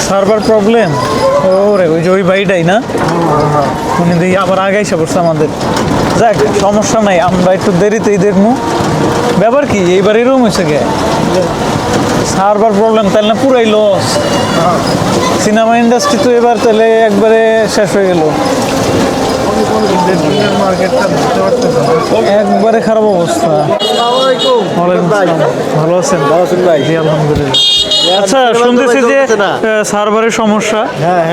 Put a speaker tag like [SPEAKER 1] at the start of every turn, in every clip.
[SPEAKER 1] Server problem. ওরে ওই যে ওই ভাইটাই না, উনি দেখি আবার আগে এসে পড়ছে আমাদের। যাক সমস্যা নাই, আমরা একটু দেরিতেই দেখবো। ব্যাপার কি এইবার এরকম হয়েছে গে সার্ভার প্রবলেম, তাহলে না পুরাই লস। সিনেমা ইন্ডাস্ট্রি তো এবার তাহলে একবারে শেষ হয়ে গেল, একবারে খারাপ অবস্থা। ভালো আছেন?
[SPEAKER 2] ভাই
[SPEAKER 1] জি আলহামদুলিল্লাহ। আচ্ছা শুনতেছি যে সার্ভারের সমস্যা।
[SPEAKER 2] হ্যাঁ,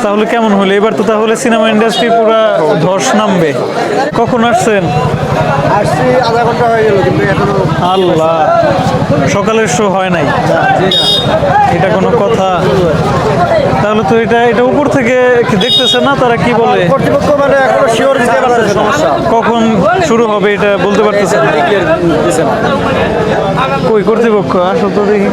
[SPEAKER 1] তাহলে কেমন হলো এবার? তো তাহলে সিনেমা ইন্ডাস্ট্রি পুরো ধস নামবে। কখন আসছেন?
[SPEAKER 2] আসছি আধা ঘন্টা হয়ে গেল, কিন্তু এখনো
[SPEAKER 1] আল্লাহ, সকালের শো হয় নাই? এটা কোনো কথা? তাহলে তো এটা উপর থেকে দেখতেছে না তারা, কি বলে
[SPEAKER 2] কর্তৃপক্ষ মানে এখনো শিওর দিতে পারছে সমস্যা
[SPEAKER 1] কখন শুরু হবে এটা বলতে পারতেছে না। কই কর্তৃপক্ষ আসো তো দেখি।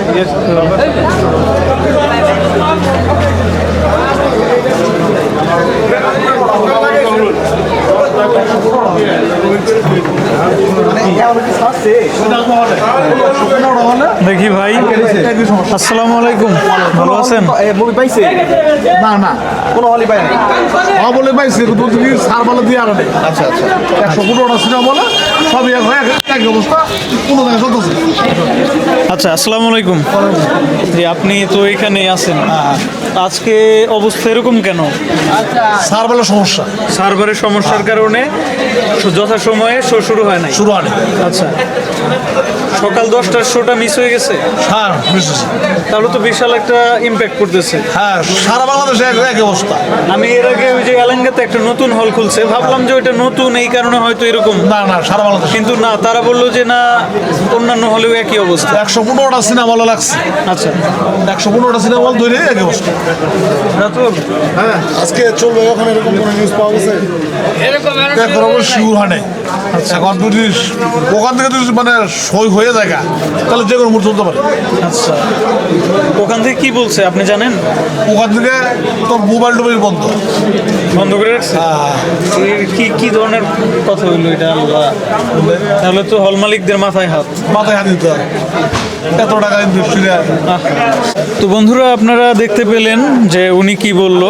[SPEAKER 1] দেখি ভাই, আসসালামু আলাইকুম, ভালো আছেন?
[SPEAKER 2] মুভি পাইছে না কোনো হলই পাই না
[SPEAKER 3] বলে পাইছে সারবালা দিয়ে আর
[SPEAKER 2] আচ্ছা
[SPEAKER 3] 115টা সিনেমা বলে সবই এক হয়ে এক অবস্থা, কোনো জায়গায় চলতেছে।
[SPEAKER 1] আচ্ছা আসসালামু আলাইকুম। জি আপনি তো এখানেই আছেন, আজকে অবস্থা এরকম কেন?
[SPEAKER 3] সারবালা সমস্যা,
[SPEAKER 1] সার্ভারের সমস্যার কারণে যথাসময়ে শো শুরু হয় নাই।
[SPEAKER 3] শুরু হয় না।
[SPEAKER 1] আচ্ছা, সকাল 10টার শোটা মিস হয়ে গেছে,
[SPEAKER 3] হ্যাঁ বুঝেছি।
[SPEAKER 1] তাহলে তো বিশাল একটা ইম্প্যাক্ট করতেছে।
[SPEAKER 3] হ্যাঁ সারা বাংলাদেশে এক অবস্থা।
[SPEAKER 1] আমি এর আগে ওই যে এলাঙ্গাতে একটা নতুন হল খুলছে, ভাবলাম যে ওইটা নতুন এই কারণে হয়তো এরকম,
[SPEAKER 3] না সারা বাংলাদেশ,
[SPEAKER 1] কিন্তু না, তারা বললো যে না অন্যান্য হলেও একই অবস্থা।
[SPEAKER 3] 115টা সিনেমা বলা লাগছে।
[SPEAKER 1] আচ্ছা
[SPEAKER 3] 115টা সিনেমা বল ধরে একই অবস্থা। হ্যাঁ আজকে চলবে, ওখানে এরকম কোনো নিউজ পাওয়া গেছে? এখন শিউর হয় নাই। এখন যদি ওখান থেকে যদি মানে সই হয়ে যায় তাহলে যে কোনো মুহূর্তে চলতে পারে।
[SPEAKER 1] আচ্ছা, ওখান থেকে কি বলছে আপনি জানেন?
[SPEAKER 3] ওখান থেকে তোর মোবাইল টোবাইল
[SPEAKER 1] বন্ধ করে রাখছে? কি ধরনের কথা হইলো এটা? আল্লাহ, তাহলে তো হল মালিকদের মাথায় হাত
[SPEAKER 3] দিতে হবে। এত টাকা ইন্ডাস্ট্রি।
[SPEAKER 1] তো বন্ধুরা আপনারা দেখতে পেলেন যে উনি কি বলল,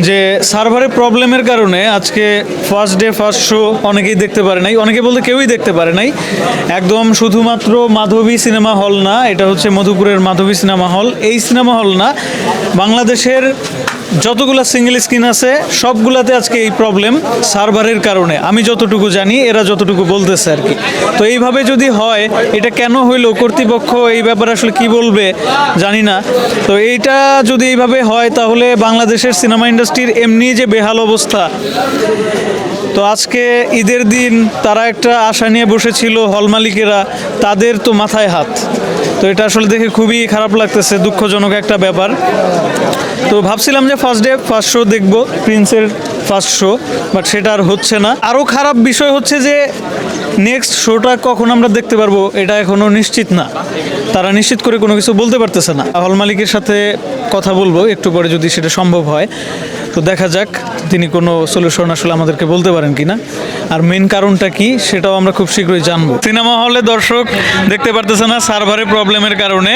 [SPEAKER 1] যে সার্ভারের প্রবলেমের কারণে আজকে ফার্স্ট ডে ফার্স্ট শো অনেকেই দেখতে পারে নাই, অনেকে বলতে কেউই দেখতে পারে নাই। একদম শুধুমাত্র মাধবী সিনেমা হল না, এটা হচ্ছে মধুপুরের মাধবী সিনেমা হল। এই সিনেমা হল না, বাংলাদেশের যতগুলো সিঙ্গেল স্ক্রিন আছে সবগুলাতে আজকে এই প্রবলেম সার্ভারের কারণে, আমি যতটুকু জানি, এরা যতটুকু বলতেছে আর কি। তো এইভাবে যদি হয়, এটা কেন হইলো, কর্তৃপক্ষ এই ব্যাপারে আসলে কি বলবে জানি না। তো এইটা যদি এইভাবে হয় তাহলে বাংলাদেশের সিনেমা ইন্ডাস্ট্রির এমনি যে বেহাল অবস্থা। তো আজকে ঈদের দিন তারা একটা আশা নিয়ে বসেছিল হল মালিকেরা, তাদের তো মাথায় হাত। তো এটা আসলে দেখে খুবই খারাপ লাগতেছে, দুঃখজনক একটা ব্যাপার। তো ভাবছিলাম যে ফার্স্ট ডে ফার্স্ট শো দেখবো, প্রিন্সের ফার্স্ট শো, বাট সেটা আর হচ্ছে না। আরও খারাপ বিষয় হচ্ছে যে নেক্সট শোটা কখন আমরা দেখতে পারবো এটা এখনও নিশ্চিত না, তারা নিশ্চিত করে কোনো কিছু বলতে পারতেছে না। হল মালিকের সাথে কথা বলবো একটু পরে, যদি সেটা সম্ভব হয় তো দেখা যাক তিনি কোনো সলিউশন আসলে আমাদেরকে বলতে পারেন কিনা, আর মেন কারণটা কি সেটাও আমরা খুব শীঘ্রই জানবো। সিনেমা হলে দর্শক দেখতে পারতেছে না সার্ভারের প্রবলেমের কারণে,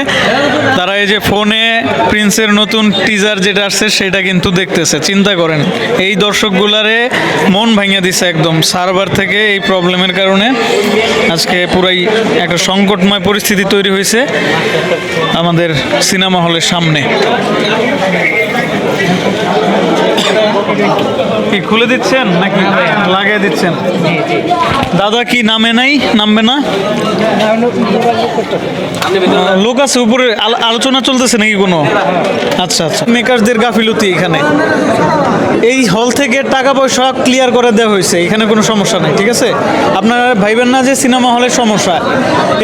[SPEAKER 1] তারা এই যে ফোনে প্রিন্সের নতুন টিজার যেটা আসছে সেটা কিন্তু দেখতেছে। চিন্তা করেন, এই দর্শকগুলারে মন ভাঙিয়ে দিছে একদম, সার্ভার থেকে এই প্রবলেমের কারণে আজকে পুরাই একটা সংকটময় পরিস্থিতি তৈরি হয়েছে আমাদের সিনেমা হলের সামনে। কি খুলে দিচ্ছেন নাকি লাগিয়ে দিচ্ছেন? দাদা কি নামে নাই, নামবে না? লোক আছে উপরে, আলোচনা চলতেছে নাকি কোনো? আচ্ছা মেকারদের গাফিলতি এখানে। এই হল থেকে টাকা পয়সা ক্লিয়ার করে দেওয়া হয়েছে, এখানে কোনো সমস্যা নেই, ঠিক আছে? আপনারা ভাইবেন না যে সিনেমা হলের সমস্যা।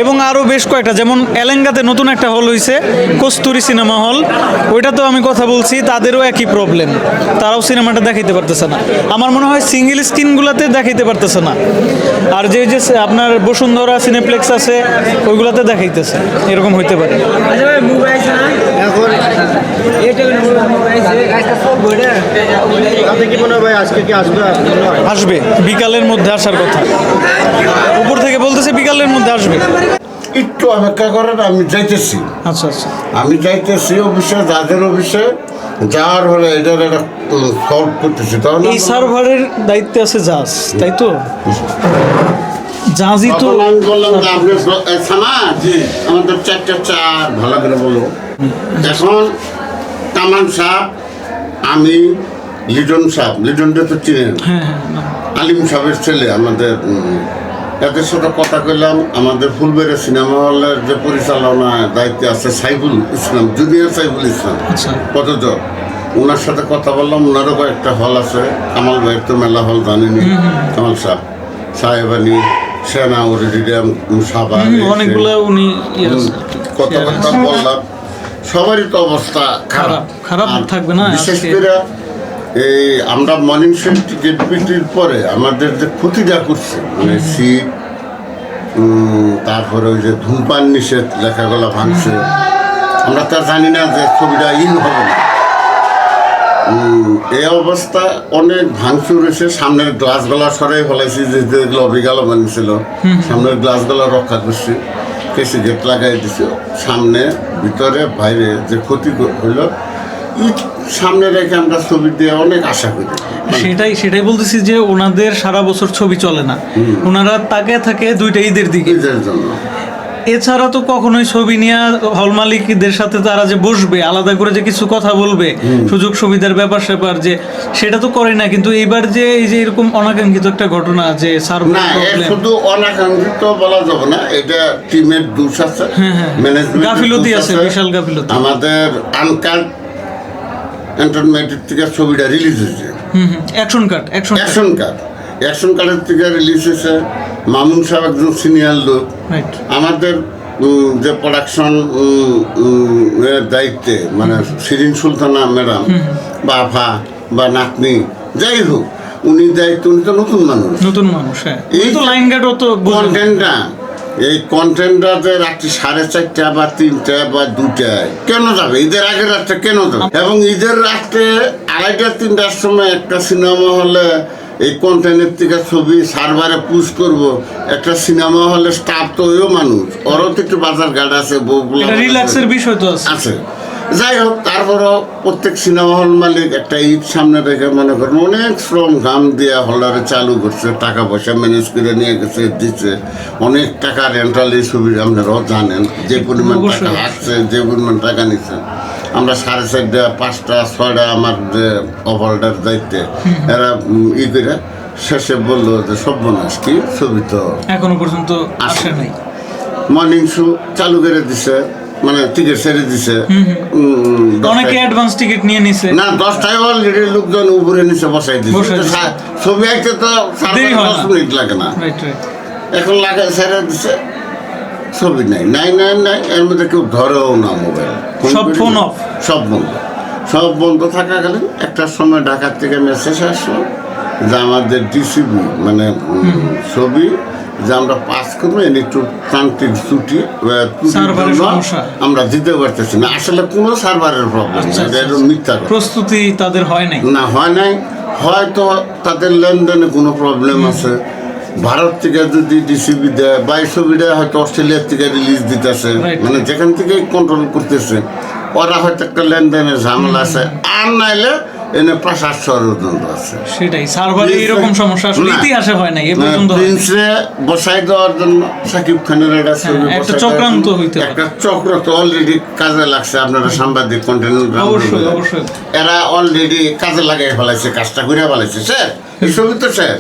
[SPEAKER 1] এবং আরও বেশ কয়েকটা, যেমন এলেঙ্গাতে নতুন একটা হল হয়েছে কস্তুরী সিনেমা হল, ওইটা তো আমি কথা বলছি, তাদেরও একই প্রবলেম, তারাও সিনেমাটা দেখাইতে পারতেছে না। আমার মনে হয় সিঙ্গেল স্ক্রিনগুলোতে দেখাইতে পারতেছে না, আর যে আপনার বসুন্ধরা সিনেপ্লেক্স আছে ওইগুলোতে দেখাইতেছে, এরকম হইতে পারে। আসবে বিকালের মধ্যে আসার কথা, উপর থেকে বলতেছে বিকালের মধ্যে আসবে।
[SPEAKER 4] একটু অপেক্ষা করেন, আমি যাইতেছি।
[SPEAKER 1] আচ্ছা আচ্ছা।
[SPEAKER 4] আমি যাইতেছি অফিসে, যাদের অফিসে যাওয়ার হলে এটার একটা সলভ করতেছি। তখন
[SPEAKER 1] এই সার্ভারের দায়িত্বে আছে জাজ, তাই তো? জাজই তো।
[SPEAKER 4] তখন আমি বললাম যে আপনি সামা আমাদের 4টা চা ভালো করে বলো। এখন কামাল সাহেব, আমি লিটনটা তো চিনেন,
[SPEAKER 1] হ্যাঁ হ্যাঁ না।
[SPEAKER 4] আলিম সাহেবের ছেলে, আমাদের এদের সাথে কথা কইলাম। আমাদের ফুলবেড়ে সিনেমা হলের যে পরিচালনা দায়িত্বে আছে সাইফুল ইসলাম, জুনিয়র সাইফুল ইসলাম
[SPEAKER 1] আচ্ছা।
[SPEAKER 4] কতজ, ওনার সাথে কথা বললাম। ওনারও কয়েকটা হল আছে, কামাল ভাইয়ের তো মেলা হল জানেনি। কামাল সাহেবানি, সেনা ওরিডিয়াম, সাবা,
[SPEAKER 1] অনেকগুলো উনি
[SPEAKER 4] কথাবার্তা বললাম। সবারই তো অবস্থা খারাপ
[SPEAKER 1] খারাপ
[SPEAKER 4] আর
[SPEAKER 1] থাকবে না
[SPEAKER 4] বিশেষ
[SPEAKER 1] আজকে।
[SPEAKER 4] করে এই আমরা মর্নিং শো টিকিট বিক্রির পরে আমাদের যে ক্ষতিটা করছে, মানে শীত, তারপরে ওই যে ধূমপান নিষেধ লেখাগুলো ভাঙছে, আমরা তো আর জানি না যে ছবিটা হবে না। এই অবস্থা অনেক ভাঙচুর হয়েছে। সামনের গ্লাসগুলা সরাই ফেলাইছি, যে লবি গালা বানিয়েছিল, সামনের গ্লাসগুলা রক্ষা করছি, কেসি গেট লাগাই দিছে। সামনে ভিতরে বাইরে যে ক্ষতি হইল, ঈদ সামনে রেখে আমরা ছবি দিয়ে অনেক আশা করি।
[SPEAKER 1] সেটাই বলতেছি যে ওনাদের সারা বছর ছবি চলে না, ওনারা তাকে থাকে দুইটা ঈদের দিকে।
[SPEAKER 4] ঈদের জন্য
[SPEAKER 1] এছাড়া তো কখনোই ছবি নিয়ে হল মালিকদের সাথে তারা যে বসবে, আলাদা করে যে কিছু কথা বলবে, সুযোগ সুবিধার ব্যাপার স্যাপার, যে সেটা তো করে না। কিন্তু এইবার যে এই যে এরকম অনাকাঙ্ক্ষিত একটা ঘটনা, যে
[SPEAKER 4] না, শুধু অনাকাঙ্ক্ষিত বলা যাবে না, এটা টিমের দোষ আছে, ম্যানেজমেন্ট
[SPEAKER 1] গাফিলতি আছে, বিশাল গাফিলতি।
[SPEAKER 4] আমাদের আনকাট এন্টারটেইনমেন্টের থেকে ছবিটা রিলিজ হয়েছে,
[SPEAKER 1] অ্যাকশন
[SPEAKER 4] কার্ডের থেকে রিলিজ হয়েছে। মামুন সাহেব একজন সিনিয়র লোক,
[SPEAKER 1] রাইট।
[SPEAKER 4] আমাদের যে প্রোডাকশন দায়িত্বে, মানে শিরিন সুলতানা ম্যাডাম বা আফা বা নাতনি, যাই হোক, উনি দায়িত্ব, উনি তো নতুন মানুষ,
[SPEAKER 1] হ্যাঁ।
[SPEAKER 4] এই
[SPEAKER 1] তো লাইন গার্ড তো
[SPEAKER 4] এই কন্টেন্টটা যে রাত্রি 4:30 বা 3টা বা 2টায় কেন যাবে? ঈদের আগের রাত্রে কেন যাবে? এবং ঈদের রাত্রে 2:30-3টার সময় একটা সিনেমা হলে এই কন্টেন্টের থেকে ছবি সার্ভারে পুশ করব, একটা সিনেমা হলে স্টাফ তো ওইও মানুষ, ওরও তো একটু বাজার ঘাট আছে,
[SPEAKER 1] রিল্যাক্সের বিষয় তো
[SPEAKER 4] আছে। যাই হোক, তারপরও প্রত্যেক সিনেমা হল মালিক একটা ঈদ সামনে রেখে মনে করেন অনেক শ্রম ঘাম দিয়ে হলদারে চালু করছে, টাকা পয়সা ম্যানেজ করে নিয়ে গেছে, দিচ্ছে অনেক টাকা রেন্টাল। এই ছবি আপনারাও জানেন যে পরিমাণ টাকা আসছে, যে পরিমাণ টাকা নিচ্ছে। আমরা 4:30, 5টা, 6টা আমার যে অপারেটার দায়িত্বে, এরা করে শেষে বললো যে সর্বনাশ, কি ছবি তো
[SPEAKER 1] এখনো পর্যন্ত আসে নাই।
[SPEAKER 4] মর্নিং শো চালু করে দিছে, মানে টিকিট ছেড়ে দিছে,
[SPEAKER 1] অনেকে অ্যাডভান্স টিকিট নিয়ে নিছে।
[SPEAKER 4] না, 10টায় অলরেডি লোকজন উপরে নিচে বসাই দিছে। ছবি আঁকতে তো 10 মিনিট লাগে না, এখন লাগে ছেড়ে দিছে, ছবি নাই। এর মধ্যে কেউ ধরেও না, মোবাইল সব বন্ধ থাকাকালীন একটার সময় ঢাকার থেকে মেসেজ আসলো যে আমাদের ডিসিবি, মানে ছবি যে আমরা পাস করবো, এনে একটু প্রান্তিক ত্রুটি আমরা দিতে পারতেছি না। আসলে কোনো সার্ভারের প্রবলেম না, এটা মিথ্যা
[SPEAKER 1] প্রস্তুতি তাদের হয় নাই,
[SPEAKER 4] হয়তো তাদের লেনদেনে কোনো প্রবলেম আছে। ভারত থেকে যদি ডিসিবি দেয় বা এই ছবিটা হয়তো অস্ট্রেলিয়ার থেকে রিলিজ দিতেছে, মানে যেখান থেকে কন্ট্রোল করতেছে, ওরা হয়তো একটা লেনদেনের ঝামেলা আছে। আর নাইলে এনে প্রাসাদ ষড়যন্ত্র আছে।
[SPEAKER 1] সেটাই সার্ভারে এরকম সমস্যা আসলে ইতিহাসে হয় না, এই পর্যন্ত
[SPEAKER 4] প্রিন্সে বসাই দেওয়ার জন্য সাকিব খানের
[SPEAKER 1] একটা চক্রান্ত হইতে পারে,
[SPEAKER 4] একটা চক্র তো অলরেডি কাজে লাগছে। আপনারা সাংবাদিক কন্টেন্ট,
[SPEAKER 1] অবশ্যই
[SPEAKER 4] এরা অলরেডি কাজে লাগাই ফেলাইছে, কাজটা করে ফেলাইছে, স্যার এই ছবি তো শেষ।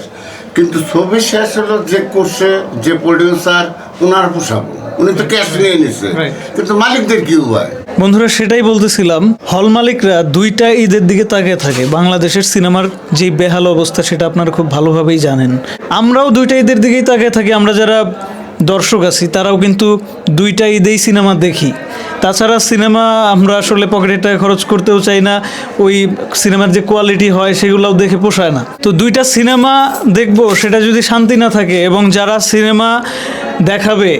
[SPEAKER 4] কিন্তু ছবি শেষ হলো যে করছে, যে প্রডিউসার, ওনার পোষাবো, উনি তো ক্যাশ নিয়ে নিচ্ছে, কিন্তু মালিকদের কি হয়?
[SPEAKER 1] বন্ধুরা, সেটাই বলতেছিলাম, হল মালিকরা দুইটা ঈদের দিকে তাকিয়ে থাকে। বাংলাদেশের সিনেমার যে বেহাল অবস্থা সেটা আপনারা খুব ভালোভাবেই জানেন। আমরাও দুইটা ঈদের দিকেই তাকিয়ে থাকি, আমরা যারা দর্শক আছি তারাও কিন্তু দুইটা ঈদেই সিনেমা দেখি। তাছাড়া সিনেমা আমরা আসলে পকেটে টাকা খরচ করতেও চাই না, ওই সিনেমার যে কোয়ালিটি হয় সেগুলোও দেখে পোষায় না। তো দুইটা সিনেমা দেখবো, সেটা যদি শান্তি না থাকে, এবং যারা সিনেমা দেখাবে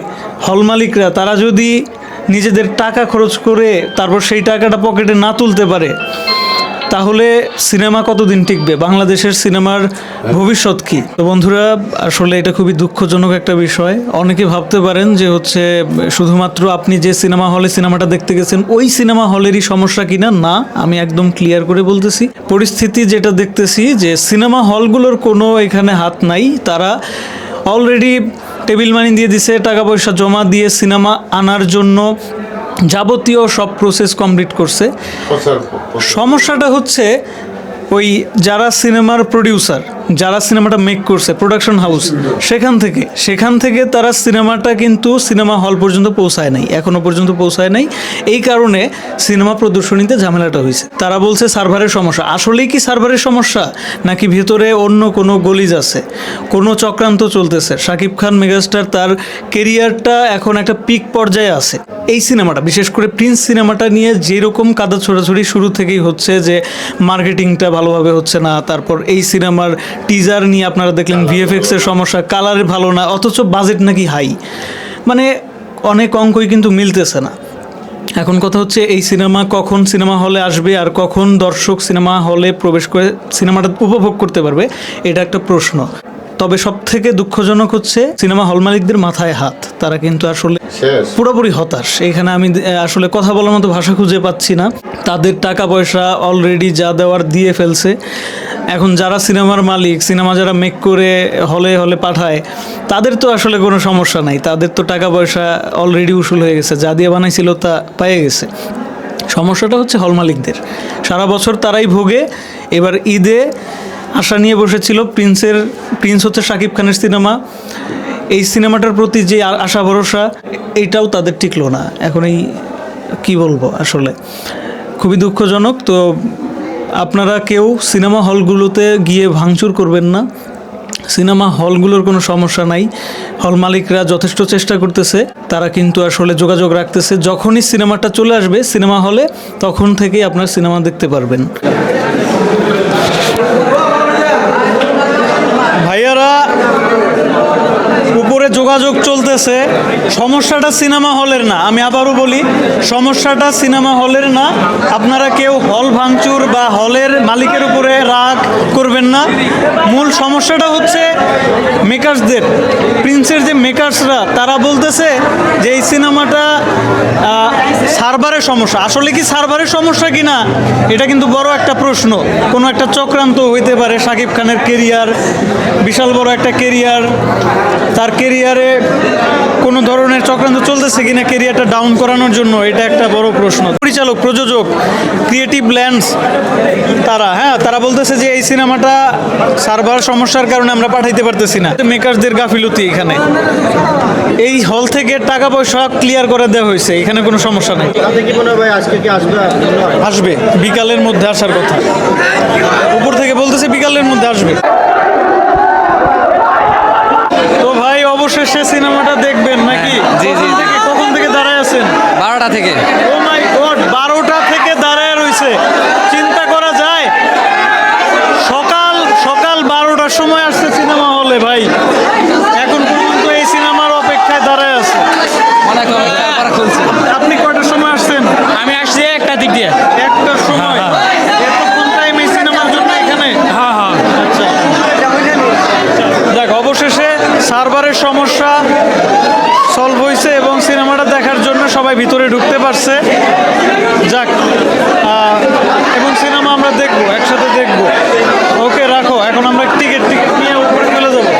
[SPEAKER 1] হল মালিকরা, তারা যদি নিজেদের টাকা খরচ করে তারপর সেই টাকাটা পকেটে না তুলতে পারে, তাহলে সিনেমা কতদিন টিকবে, বাংলাদেশের সিনেমার ভবিষ্যৎ কি? তো বন্ধুরা, আসলে এটা খুবই দুঃখজনক একটা বিষয়। অনেকে ভাবতে পারেন যে হচ্ছে শুধুমাত্র আপনি যে সিনেমা হলে সিনেমাটা দেখতে গেছেন ওই সিনেমা হলেরই সমস্যা কিনা। না, আমি একদম ক্লিয়ার করে বলতেছি, পরিস্থিতি যেটা দেখতেছি যে সিনেমা হলগুলোর কোনো এখানে হাত নাই। তারা অলরেডি টেবিল মানি দিয়ে দিছে, টাকা পয়সা জমা দিয়ে সিনেমা আনার জন্য যাবতীয় সব প্রসেস কমপ্লিট করছে। সমস্যাটা হচ্ছে ওই যারা সিনেমার প্রডিউসার, যারা সিনেমাটা মেক করছে, প্রোডাকশন হাউস, সেখান থেকে তারা সিনেমাটা কিন্তু সিনেমা হল পর্যন্ত পৌঁছায় নাই, এখনো পর্যন্ত পৌঁছায় নাই। এই কারণে সিনেমা প্রদর্শনীতে ঝামেলাটা হয়েছে। তারা বলছে সার্ভারের সমস্যা। আসলেই কি সার্ভারের সমস্যা, নাকি ভেতরে অন্য কোনো গলিজ আছে, কোনো চক্রান্ত চলতেছে? শাকিব খান মেগাস্টার তার কেরিয়ারটা এখন একটা পিক পর্যায়ে আছে। এই সিনেমাটা, বিশেষ করে প্রিন্স সিনেমাটা নিয়ে যেরকম কাদা ছোড়াছড়ি শুরু থেকেই হচ্ছে, যে মার্কেটিংটা ভালোভাবে হচ্ছে না, তারপর এই সিনেমার টিজার নিয়ে আপনারা দেখলেন ভিএফএক্স এর সমস্যা, কালার ভালো না, অথচ বাজেট নাকি হাই, মানে অনেক অঙ্কই কিন্তু মিলতেছে না। এখন কথা হচ্ছে এই সিনেমা কখন সিনেমা হলে আসবে আর কখন দর্শক সিনেমা হলে প্রবেশ করে সিনেমাটা উপভোগ করতে পারবে, এটা একটা প্রশ্ন। তবে সব থেকে দুঃখজনক হচ্ছে সিনেমা হল মালিকদের মাথায় হাত, তারা কিন্তু আসলে পুরোপুরি হতাশ। এখানে আমি আসলে কথা বলার মতো ভাষা খুঁজে পাচ্ছি না। তাদের টাকা পয়সা অলরেডি যা দেওয়ার দিয়ে ফেলছে। এখন যারা সিনেমার মালিক, সিনেমা যারা মেক করে হলে হলে পাঠায়, তাদের তো আসলে কোনো সমস্যা নাই, তাদের তো টাকা পয়সা অলরেডি উসুল হয়ে গেছে, যা দিয়ে বানাইছিল তা পেয়ে গেছে। সমস্যাটা হচ্ছে হল মালিকদের, সারা বছর তারাই ভোগে। এবার ঈদে আশা নিয়ে বসেছিল, প্রিন্স হচ্ছে শাকিব খানের সিনেমা, এই সিনেমাটার প্রতি যে আশা ভরসা, এইটাও তাদের টিকলো না। এখন এই কী বলবো, আসলে খুবই দুঃখজনক। তো আপনারা কেউ সিনেমা হলগুলোতে গিয়ে ভাঙচুর করবেন না, সিনেমা হলগুলোর কোনো সমস্যা নাই। হল মালিকরা যথেষ্ট চেষ্টা করতেছে, তারা কিন্তু আসলে যোগাযোগ রাখতেছে। যখনই সিনেমাটা চলে আসবে সিনেমা হলে, তখন থেকেই আপনার সিনেমা দেখতে পারবেন। ভাইয়ারা, উপরে যোগাযোগ চলতেছে, সমস্যাটা সিনেমা হলের না। আমি আবারও বলি, সমস্যাটা সিনেমা হলের না। আপনারা কেউ হল ভাঙচুর বা হলের মালিকের উপরে রাগ করবেন না। মূল সমস্যাটা হচ্ছে মেকার্সদের, প্রিন্সের যে মেকার্সরা, তারা বলতেছে যে এই সিনেমাটা সার্ভারের সমস্যা। আসলে কি সার্ভারের সমস্যা কি না, এটা কিন্তু বড় একটা প্রশ্ন। কোনো একটা চক্রান্ত হইতে পারে। শাকিব খানের কেরিয়ার, বিশাল বড় একটা কেরিয়ার, তার কেরিয়ারে কোনো ধরনের চক্রান্ত চলতেছে কিনা কেরিয়ারটা ডাউন করানোর জন্য, এটা একটা বড় প্রশ্ন। পরিচালক, প্রযোজক, ক্রিয়েটিভ ল্যান্ডস, তারা বলতেছে যে এই সিনেমাটা সার্ভার সমস্যার কারণে আমরা পাঠাইতে পারতেছি না। মেকারদের গাফিলতি এখানে। এই হল থেকে টাকা পয়সা ক্লিয়ার করে দেওয়া হয়েছে, এখানে কোনো সমস্যা নেই। আসবে, বিকালের মধ্যে আসার কথা। উপর থেকে বলতেছে বিকালের মধ্যে আসবে। তো ভাই, অবশেষে সিনেমাটা দেখবেন নাকি?
[SPEAKER 5] জি।
[SPEAKER 1] কখন থেকে দাঁড়ায় আছেন?
[SPEAKER 5] 12টা থেকে।
[SPEAKER 1] ও মাই গড, 12টা থেকে দাঁড়ায় রয়েছে। চিন্তা করা যায়, সকাল 12টার সময় আসছে সিনেমা হলে ভাই, এখন পর্যন্ত এই সিনেমার অপেক্ষায় দাঁড়ায় আছে। আপনি কয়টার সময় আসছেন?
[SPEAKER 5] আমি আসছি একটা দিক দিয়ে।
[SPEAKER 1] একটার সময়? এতক্ষণ টাইম এই সিনেমার জন্য এখানে? আচ্ছা, যাক, অবশেষে সার্ভারের সমস্যা সলভ হয়েছে এবং সিনেমাটা দেখার জন্য সবাই ভিতরে ঢুকতে পারছে। যাক, এবং সিনেমা আমরা দেখবো, একসাথে দেখবো। ওকে, রাখো। এখন আমরা টিকিট নিয়ে উপরে চলে যাবো।